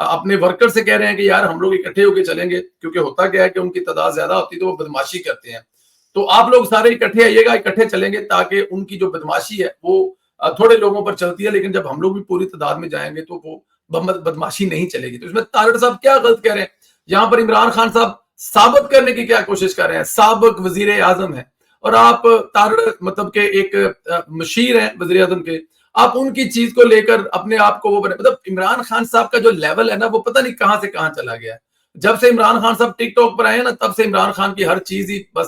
اپنے ورکر سے کہہ رہے ہیں کہ یار ہم لوگ اکٹھے ہو کے چلیں گے، کیونکہ ہوتا کیا ہے کہ ان کی تعداد زیادہ ہوتی ہے تو وہ بدماشی کرتے ہیں، تو آپ لوگ سارے اکٹھے آئیے گا، اکٹھے چلیں گے تاکہ ان کی جو بدماشی ہے وہ تھوڑے لوگوں پر چلتی ہے، لیکن جب ہم لوگ بھی پوری تعداد میں جائیں گے تو وہ بدماشی نہیں چلے گی۔ تو اس میں تارڑ صاحب کیا غلط کہہ رہے ہیں؟ یہاں پر عمران خان صاحب ثابت کرنے کی کیا کوشش کر رہے ہیں؟ سابق وزیر اعظم ہیں اور آپ تارڑ مطلب کہ ایک مشیر ہیں وزیر اعظم کے، آپ ان کی چیز کو لے کر اپنے آپ کو وہ بنے، مطلب عمران خان صاحب کا جو لیول ہے نا وہ پتہ نہیں کہاں سے کہاں چلا گیا ہے۔ جب سے عمران خان صاحب ٹک ٹاک پر آئے ہیں نا تب سے عمران خان کی ہر چیز ہی بس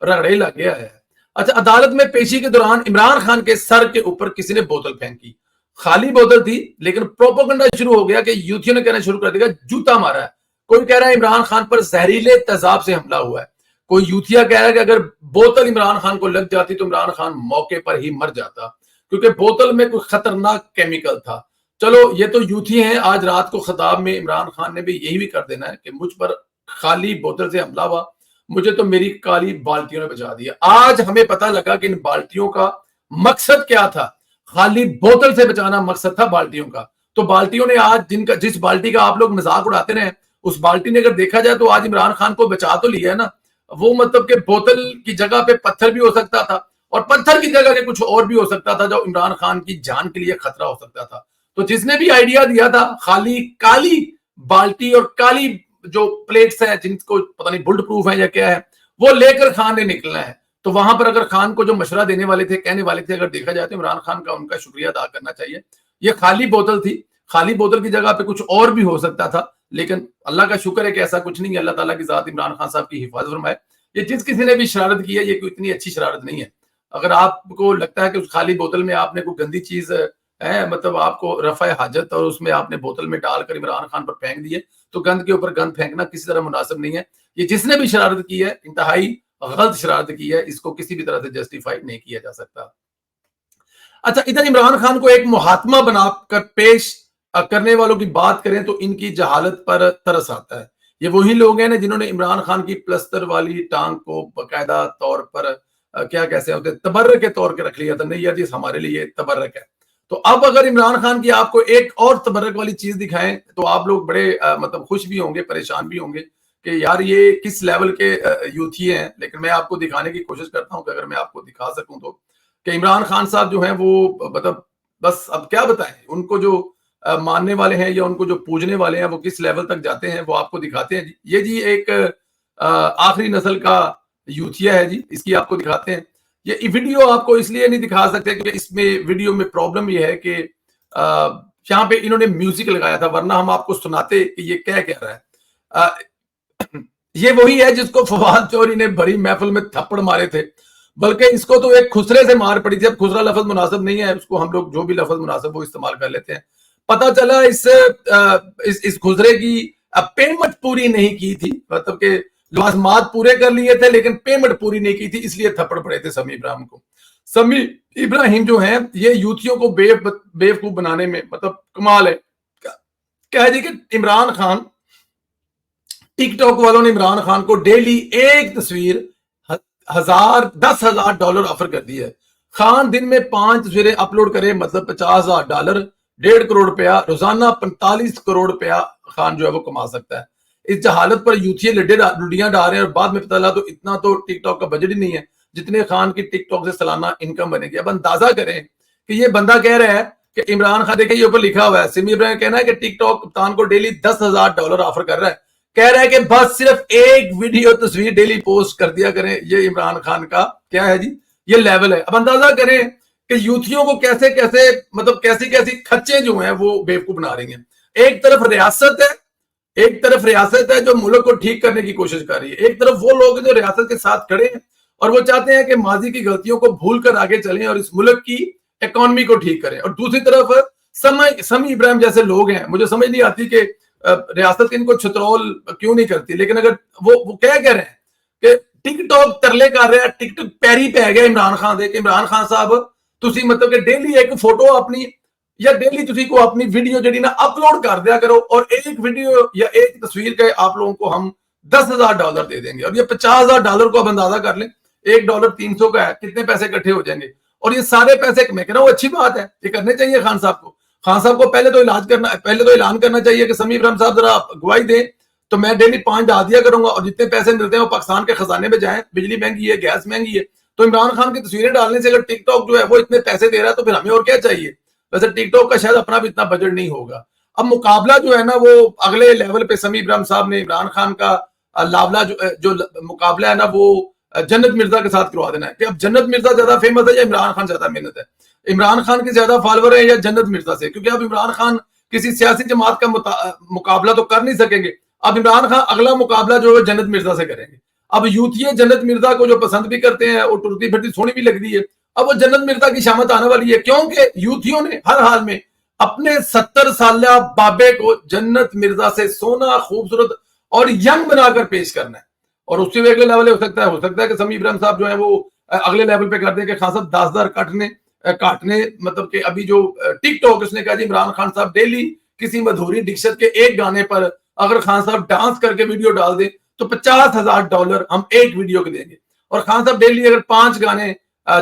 رگڑے لگ گیا ہے۔ اچھا، عدالت میں پیشی کے دوران عمران خان کے سر کے اوپر کسی نے بوتل پھینکی، خالی بوتل تھی لیکن پروپیگنڈا شروع ہو گیا کہ یوتھیوں نے کہنا شروع کر دیا جوتا مارا ہے، کوئی کہہ رہا ہے عمران خان پر زہریلے تیزاب سے حملہ ہوا ہے، کوئی یوتھیا کہہ رہا ہے کہ اگر بوتل عمران خان کو لگ جاتی تو عمران خان موقع پر ہی مر جاتا کیونکہ بوتل میں کوئی خطرناک کیمیکل تھا۔ چلو یہ تو یوتھی ہیں، آج رات کو خطاب میں عمران خان نے بھی یہی بھی کر دینا ہے کہ مجھ پر خالی بوتل سے حملہ ہوا، مجھے تو میری کالی بالٹیوں نے بچا دیا۔ آج ہمیں پتہ لگا کہ ان بالٹیوں کا مقصد کیا تھا، خالی بوتل سے بچانا مقصد تھا بالٹیوں کا۔ تو بالٹیوں نے آج جس بالٹی کا آپ لوگ مذاق اڑاتے رہے اس بالٹی نے اگر دیکھا جائے تو آج عمران خان کو بچا تو لیا ہے نا، وہ مطلب کہ بوتل کی جگہ پہ پتھر بھی ہو سکتا تھا اور پتھر کی جگہ پہ کچھ اور بھی ہو سکتا تھا جو عمران خان کی جان کے لیے خطرہ ہو سکتا تھا۔ تو جس نے بھی آئیڈیا دیا تھا خالی کالی بالٹی اور کالی جو پلیٹس ہیں جن کو پتہ نہیں بلٹ پروف ہیں یا کیا ہے وہ لے کر خان نے نکلنا ہے، تو وہاں پر اگر خان کو جو مشورہ دینے والے تھے کہنے والے تھے اگر دیکھا جائے تو عمران خان کا ان کا شکریہ ادا کرنا چاہیے۔ یہ خالی بوتل تھی، خالی بوتل کی جگہ پہ کچھ اور بھی ہو سکتا تھا، لیکن اللہ کا شکر ہے کہ ایسا کچھ نہیں ہے۔ اللہ تعالیٰ کی ذات عمران خان صاحب کی حفاظت فرمائے۔ یہ جس کسی نے بھی شرارت کی ہے یہ کوئی اتنی اچھی شرارت نہیں ہے۔ اگر آپ کو لگتا ہے کہ اس خالی بوتل میں آپ نے کوئی گندی چیز ہے، مطلب آپ کو رفع حاجت اور اس میں آپ نے بوتل میں ڈال کر عمران خان پر پھینک دیے تو گند کے اوپر گند پھینکنا کسی طرح مناسب نہیں ہے۔ یہ جس نے بھی شرارت کی ہے انتہائی غلط شرارت کی ہے، اس کو کسی بھی طرح سے جسٹیفائی نہیں کیا جا سکتا۔ اچھا، ادھر عمران خان کو ایک محاتمہ بنا کر پیش کرنے والوں کی بات کریں تو ان کی جہالت پر ترس آتا ہے۔ یہ وہی لوگ ہیں جنہوں نے عمران خان کی پلستر والی ٹانگ کو باقاعدہ طور پر کیا کیسے ہوتے تبرک کے طور کے رکھ لیا تھا، نہیں یار جی ہمارے لیے تبرک ہے۔ تو اب اگر عمران خان کی آپ کو ایک اور تبرک والی چیز دکھائیں تو آپ لوگ بڑے مطلب خوش بھی ہوں گے، پریشان بھی ہوں گے کہ یار یہ کس لیول کے یوتھی ہیں، لیکن میں آپ کو دکھانے کی کوشش کرتا ہوں کہ اگر میں آپ کو دکھا سکوں تو کہ عمران خان صاحب جو ہیں وہ مطلب بس اب کیا بتائیں، ان کو جو ماننے والے ہیں یا ان کو جو پوجنے والے ہیں وہ کس لیول تک جاتے ہیں وہ آپ کو دکھاتے ہیں۔ یہ جی ایک آخری نسل کا یوتھیا ہے جی، اس کی آپ کو دکھاتے ہیں۔ یہ ویڈیو آپ کو اس لیے نہیں دکھا سکتے کہ اس میں ویڈیو میں پرابلم یہ ہے کہ یہاں پہ انہوں نے میوزک لگایا تھا، ورنہ ہم آپ کو سناتے کہ یہ کہہ رہا ہے۔ یہ وہی ہے جس کو فواد چوہدری نے بھری محفل میں تھپڑ مارے تھے، بلکہ اس کو تو ایک خسرے سے مار پڑی تھی۔ اب خسرا لفظ مناسب نہیں ہے، اس کو ہم لوگ جو بھی لفظ مناسب وہ استعمال کر لیتے ہیں۔ پتا چلا اس خسرے کی پیمنٹ پوری نہیں کی تھی، مطلب کہ لازمات پورے کر لیے تھے لیکن پیمنٹ پوری نہیں کی تھی، اس لیے تھپڑ پڑے تھے سمیع ابراہیم کو۔ سمیع ابراہیم جو ہیں یہ یوتھیوں کو بیوقوف بنانے میں مطلب کمال ہے۔ کہہ دی کہ عمران خان ٹک ٹاک والوں نے عمران خان کو ڈیلی ایک تصویر $10,000 آفر کر دی ہے۔ خان دن میں 5 تصویریں اپلوڈ کرے مطلب $50,000، 1.5 کروڑ روپیہ روزانہ، 45 کروڑ روپیہ خان جو ہے وہ کما سکتا ہے۔ اس جہالت پر یوتھی لڈیاں ڈال رہے ہیں اور بعد میں پتہ چلا تو اتنا تو ٹک ٹاک کا بجٹ ہی نہیں ہے جتنے خان کی ٹک ٹاک سے سالانہ انکم بنے گی۔ اب اندازہ کریں کہ یہ بندہ کہہ رہا ہے کہ عمران خان، دیکھیں یہ اوپر لکھا ہوا ہے، سمیع ابراہیم کہنا ہے کہ ٹک ٹاک کپتان کو ڈیلی $10,000 آفر کر رہا ہے، کہہ رہا ہے کہ بس صرف ایک ویڈیو تصویر ڈیلی پوسٹ کر دیا کریں۔ یہ عمران خان کا کیا ہے جی، یہ لیول ہے۔ اب اندازہ کریں کہ یوتھیوں کو کیسے کیسے مطلب کیسی کھچیں جو ہیں وہ بیوقوف بنا رہی ہیں۔ ایک طرف ریاست ہے جو ملک کو ٹھیک کرنے کی کوشش کر رہی ہے، ایک طرف وہ لوگ جو ریاست کے ساتھ کھڑے ہیں اور وہ چاہتے ہیں کہ ماضی کی غلطیوں کو بھول کر آگے چلیں اور اس ملک کی اکانومی کو ٹھیک کریں، اور دوسری طرف سمیع ابراہیم جیسے لوگ ہیں۔ مجھے سمجھ نہیں آتی کہ ریاست ان کو چھترول کیوں نہیں کرتی، لیکن اگر وہ کہہ رہے ہیں کہ ٹک ٹاک ترلے کر رہے ہیں، ٹک ٹاک پیری پہ گیا عمران خان دے کہ عمران خان صاحب تسی مطلب کہ ڈیلی ایک فوٹو اپنی یا ڈیلی تسی کو اپنی ویڈیو جڑی نا اپلوڈ کر دیا کرو، اور ایک ویڈیو یا ایک تصویر کے آپ لوگوں کو ہم $10,000 دے دیں گے، اور یہ $50,000 کو اب اندازہ کر لیں، $1 300 کا ہے، کتنے پیسے اکٹھے ہو جائیں گے۔ اور یہ سارے پیسے میں کہہ رہا ہوں اچھی بات ہے، یہ کرنے چاہیے خان صاحب کو، خان صاحب کو پہلے تو اعلان کرنا چاہیے کہ سمیع ابراہیم صاحب ذرا گواہی دیں تو میں ڈیلی 5 ڈال دیا کروں گا اور جتنے پیسے ملتے ہیں وہ پاکستان کے خزانے میں جائیں. بجلی مہنگی ہے, گیس مہنگی ہے, تو عمران خان کی تصویریں ڈالنے سے اگر ٹک ٹاک جو ہے وہ اتنے پیسے دے رہا ہے تو پھر ہمیں اور کیا چاہیے. ویسے ٹک ٹاک کا شاید اپنا بھی اتنا بجٹ نہیں ہوگا. اب مقابلہ جو ہے نا وہ اگلے لیول پہ سمیع ابراہیم صاحب نے عمران خان کا لاولا جو مقابلہ ہے نا وہ جنت مرزا کے ساتھ کروا دینا ہے کہ اب جنت مرزا زیادہ فیمس ہے یا عمران خان زیادہ محنت ہے, عمران خان کے زیادہ فالوور ہیں یا جنت مرزا سے, کیونکہ اب عمران خان کسی سیاسی جماعت کا مقابلہ تو کر نہیں سکیں گے. اب عمران خان اگلا مقابلہ جو ہے جنت مرزا سے کریں گے. اب یوتھی جنت مرزا کو جو پسند بھی کرتے ہیں اور ٹرتی پھرتی سونی بھی لگتی ہے, اب وہ جنت مرزا کی شامت آنے والی ہے کیونکہ یوتھیوں نے ہر حال میں اپنے 70 سالہ بابے کو جنت مرزا سے سونا, خوبصورت اور ینگ بنا کر پیش کرنا ہے. اور اس سے اگلے لیول ہو سکتا ہے کہ سمیع ابراہیم صاحب جو ہے وہ اگلے لیول پہ کر دیں کہ خان صاحب 10,000 کاٹنے مطلب کہ ابھی جو ٹک ٹاک اس نے کہا جی عمران خان صاحب ڈیلی کسی مدھوری دکشت کے ایک گانے پر اگر خان صاحب ڈانس کر کے ویڈیو ڈال دیں تو $50,000 ہم ایک ویڈیو کے دیں گے. اور خان صاحب ڈیلی اگر 5 گانے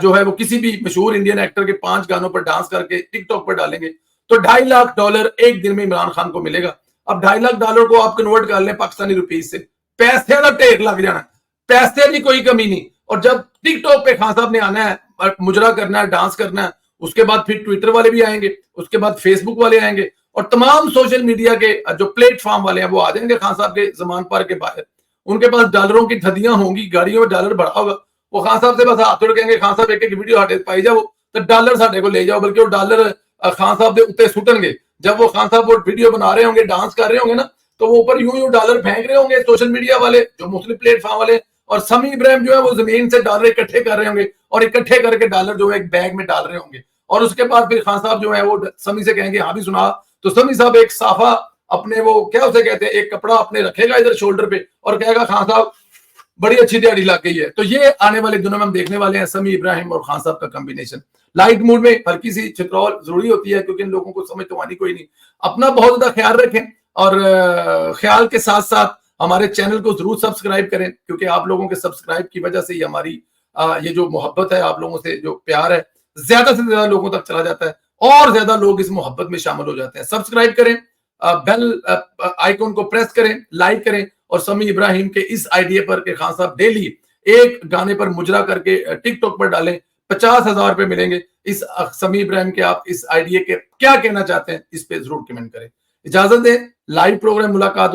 جو ہے وہ کسی بھی مشہور انڈین ایکٹر کے 5 گانوں پر ڈانس کر کے ٹک ٹاک پر ڈالیں گے تو $2.5 ایک دن میں عمران خان کو ملے گا. اب $2.5 کو آپ کنورٹ کر لیں پاکستانی روپیز سے, پیسے کا ڈھیر لگ جانا, پیسے بھی کوئی کمی نہیں. اور جب ٹک ٹاک پہ خان صاحب نے آنا ہے, مجرا کرنا ہے, ڈانس کرنا ہے, اس کے بعد پھر ٹویٹر والے بھی آئیں گے, اس کے بعد فیس بک والے آئیں گے اور تمام سوشل میڈیا کے جو پلیٹ فارم والے ہیں وہ آ جائیں گے خان صاحب کے زمان پر کے باہر. ان کے پاس ڈالروں کی تھدیاں ہوں گی, گاڑیوں میں ڈالر بڑھا ہوگا, وہ خان صاحب سے بس ہاتھ جوڑ کہیں گے خان صاحب ایک ویڈیو ہٹے پائی جاؤ تو ڈالر ساڈے کو لے جاؤ, بلکہ وہ ڈالر خان صاحب کے اوپر سٹن گے. جب وہ خان صاحب وہ ویڈیو بنا رہے ہوں گے, ڈانس کر رہے ہوں گے نا, تو وہ اوپر یوں ڈالر پھینک رہے ہوں گے سوشل میڈیا والے جو مختلف پلیٹ فارم والے, اور سمیع ابراہیم جو ہے وہ زمین سے ڈالر اکٹھے کر رہے ہوں گے اور اکٹھے کر کے ڈالر جو ہے ایک بیگ میں ڈال رہے ہوں گے. اور اس کے بعد پھر خان صاحب جو ہے وہ سمیع سے کہیں گے ہاں بھی سنا, تو سمیع صاحب ایک صافہ اپنے وہ کیا اسے کہتے ہیں ایک کپڑا اپنے رکھے گا ادھر شولڈر پہ اور کہے گا خان صاحب بڑی اچھی دیہڑی لگ گئی ہے. تو یہ آنے والے دنوں میں ہم دیکھنے والے ہیں سمیع ابراہیم اور خان صاحب کا کمبینیشن. لائٹ موڈ میں ہلکی سی چترول ضروری ہوتی ہے کیونکہ ان لوگوں کو سمجھ تو آنی کوئی نہیں. اپنا بہت زیادہ خیال رکھیں اور خیال کے ساتھ ساتھ ہمارے چینل کو ضرور سبسکرائب کریں, کیونکہ آپ لوگوں کے سبسکرائب کی وجہ سے ہی ہماری یہ جو محبت ہے, آپ لوگوں سے جو پیار ہے, زیادہ سے زیادہ لوگوں تک چلا جاتا ہے اور زیادہ لوگ اس محبت میں شامل ہو جاتے ہیں. سبسکرائب کریں, بیل آئیکن کو پریس کریں, لائک کریں, اور سمیع ابراہیم کے اس آئیڈیا پر کہ خان صاحب ڈیلی ایک گانے پر مجرا کر کے ٹک ٹاک پر ڈالیں, $50,000 ملیں گے. اس سمیع ابراہیم کے آپ اس آئیڈیا کے کیا کہنا چاہتے ہیں اس پہ ضرور کمنٹ کریں. اجازت دیں, لائیو پروگرام ملاقات